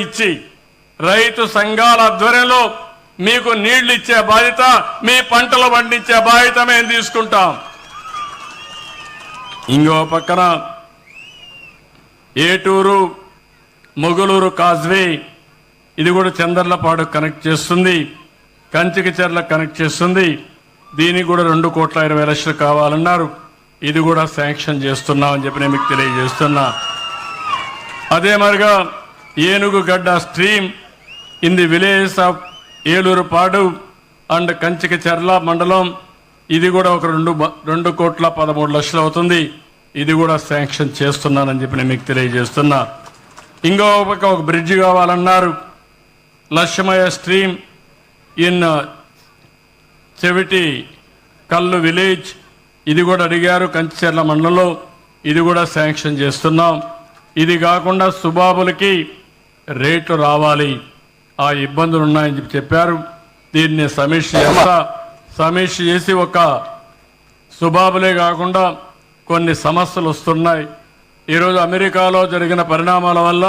ఇచ్చి రైతు సంఘాల ఆధ్వర్యంలో మీకు నీళ్లు ఇచ్చే బాధ్యత, మీ పంటలు పండించే బాధ్యత మేము తీసుకుంటాం. ఇంకో పక్కన ఏటూరు మొగులూరు కాజ్వే, ఇది కూడా చందర్లపాడు కనెక్ట్ చేస్తుంది, కంచికచర్ల కనెక్ట్ చేస్తుంది. దీనికి కూడా 2,20,00,000 కావాలన్నారు. ఇది కూడా శాంక్షన్ చేస్తున్నామని చెప్పి నేను మీకు తెలియజేస్తున్నా. అదే మరిగా Enugugadda stream in the village of Elurupadu and Kanchikacherla మండలం, ఇది కూడా ఒక 2,13,00,000 అవుతుంది. ఇది కూడా శాంక్షన్ చేస్తున్నానని చెప్పి నేను మీకు తెలియజేస్తున్నా. ఇంకో ఒక బ్రిడ్జ్ కావాలన్నారు. లక్ష్మయ్య స్ట్రీమ్ ఇన్ చెవిటి కల్లు విలేజ్, ఇది కూడా అడిగారు కంచిచర్ల మండలంలో, ఇది కూడా శాంక్షన్ చేస్తున్నాం. ఇది కాకుండా సుబాబులకి రేట్లు రావాలి, ఆ ఇబ్బందులు ఉన్నాయని చెప్పారు. దీన్ని సమీక్ష చేసి ఒక సుబాబులే కాకుండా కొన్ని సమస్యలు వస్తున్నాయి. ఈరోజు అమెరికాలో జరిగిన పరిణామాల వల్ల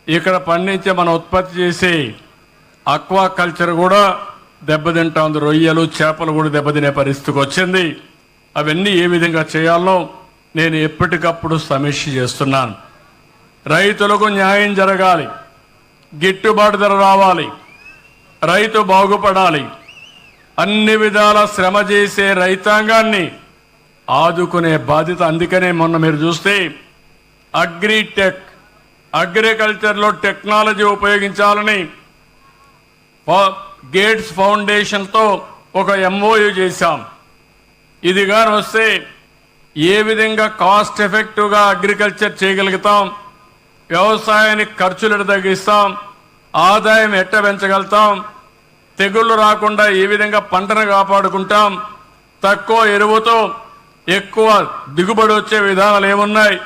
ఇక్కడ పండించే మన ఉత్పత్తి చేసే అక్వా కల్చర్ కూడా దెబ్బతింటా ఉంది. రొయ్యలు చేపలు కూడా దెబ్బతినే పరిస్థితికి వచ్చింది. అవన్నీ ఏ విధంగా చేయాలో నేను ఎప్పటికప్పుడు సమీక్ష చేస్తున్నాను. రైతులకు న్యాయం జరగాలి, గిట్టుబాటు ధర రావాలి, రైతు బాగుపడాలి. అన్ని విధాల శ్రమ చేసే రైతాంగాన్ని ఆదుకునే బాధ్యత. అందుకనే మొన్న మీరు చూస్తే అగ్రికల్చర్లో టెక్నాలజీ ఉపయోగించాలని గేట్స్ ఫౌండేషన్తో ఒక MOU చేశాం. ఇది కానీ వస్తే ఏ విధంగా కాస్ట్ ఎఫెక్టివ్గా అగ్రికల్చర్ చేయగలుగుతాం, వ్యవసాయానికి ఖర్చులు తగ్గిస్తాం, ఆదాయం ఎట్ట పెంచగలుగుతాం, తెగుళ్ళు రాకుండా ఏ విధంగా పంటను కాపాడుకుంటాం, తక్కువ ఎరువుతో ఎక్కువ దిగుబడి వచ్చే విధానాలు ఏమున్నాయి,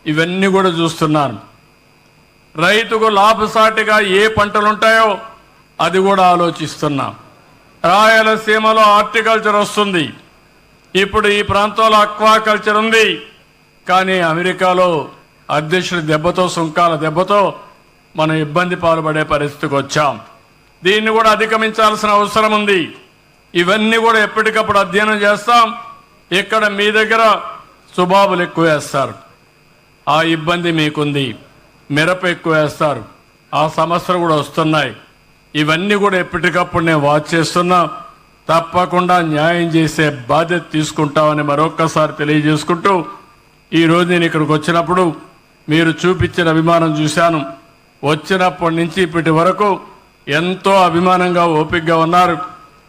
ఇవన్నీ కూడా చూస్తున్నాను. రైతుకు లాభసాటిగా ఏ పంటలు ఉంటాయో అది కూడా ఆలోచిస్తున్నాం. రాయలసీమలో హార్టికల్చర్ వస్తుంది, ఇప్పుడు ఈ ప్రాంతంలో అక్వాకల్చర్ ఉంది. కానీ అమెరికాలో అధ్యక్షుడి దెబ్బతో, సుంకాల దెబ్బతో మనం ఇబ్బంది పాల్పడే పరిస్థితికి వచ్చాం. దీన్ని కూడా అధిగమించాల్సిన అవసరం ఉంది. ఇవన్నీ కూడా ఎప్పటికప్పుడు అధ్యయనం చేస్తాం. ఇక్కడ మీ దగ్గర సుబాబులు ఎక్కువ వేస్తారు, ఆ ఇబ్బంది మీకుంది. మిరప ఎక్కువ వేస్తారు, ఆ సమస్యలు కూడా వస్తున్నాయి. ఇవన్నీ కూడా ఎప్పటికప్పుడు నేను వాచ్ చేస్తున్నా. తప్పకుండా న్యాయం చేసే బాధ్యత తీసుకుంటామని మరొక్కసారి తెలియజేసుకుంటూ, ఈరోజు నేను ఇక్కడికి వచ్చినప్పుడు మీరు చూపించిన అభిమానం చూశాను. వచ్చినప్పటి నుంచి ఇప్పటి వరకు ఎంతో అభిమానంగా ఓపికగా ఉన్నారు.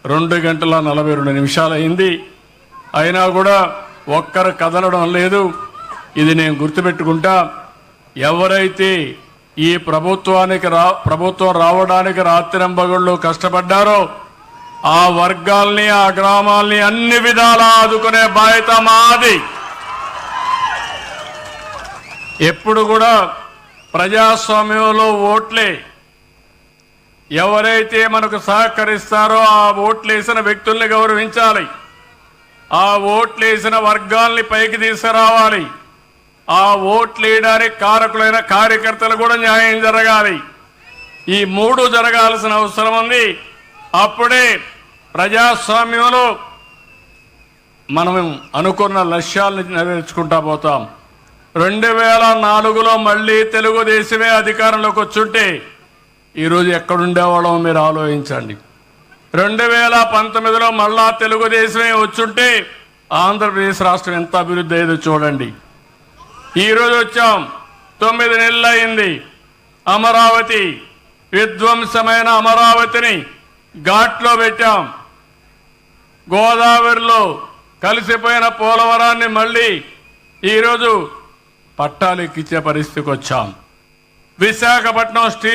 2:42 అయింది, అయినా కూడా ఒక్కరు కదలడం లేదు. ఇది నేను గుర్తుపెట్టుకుంటా. ఎవరైతే ఈ ప్రభుత్వం రావడానికి రాత్రింబగళ్ళు కష్టపడ్డారో ఆ వర్గాల్ని, ఆ గ్రామాల్ని అన్ని విధాలా ఆదుకునే బాధ్యత మాది. ఎప్పుడు కూడా ప్రజాస్వామ్యంలో ఓట్లే, ఎవరైతే మనకు సహకరిస్తారో ఆ ఓట్లేసిన వ్యక్తుల్ని గౌరవించాలి, ఆ ఓట్లేసిన వర్గాల్ని పైకి తీసుకురావాలి, ఆ ఓట్లేయడానికి కారకులైన కార్యకర్తలు కూడా న్యాయం జరగాలి. ఈ 3 జరగాల్సిన అవసరం ఉంది. అప్పుడే ప్రజాస్వామ్యంలో మనం అనుకున్న లక్ష్యాలను నెరవేర్చుకుంటా పోతాం. 2004లో మళ్ళీ తెలుగుదేశమే అధికారంలోకి వచ్చుంటే ఈరోజు ఎక్కడుండేవాళ్ళో మీరు ఆలోచించండి. 2019లో మళ్ళా తెలుగుదేశమే వచ్చుంటే ఆంధ్రప్రదేశ్ రాష్ట్రం ఎంత అభివృద్ధి అయ్యేదో చూడండి. ఈరోజు వచ్చాం, 9 నెలలు అయింది. అమరావతి, విధ్వంసమైన అమరావతిని ఘాట్లో పెట్టాం. గోదావరిలో కలిసిపోయిన పోలవరాన్ని మళ్ళీ ఈరోజు పట్టాలెక్కించే పరిస్థితికి వచ్చాం. విశాఖపట్నం స్టీల్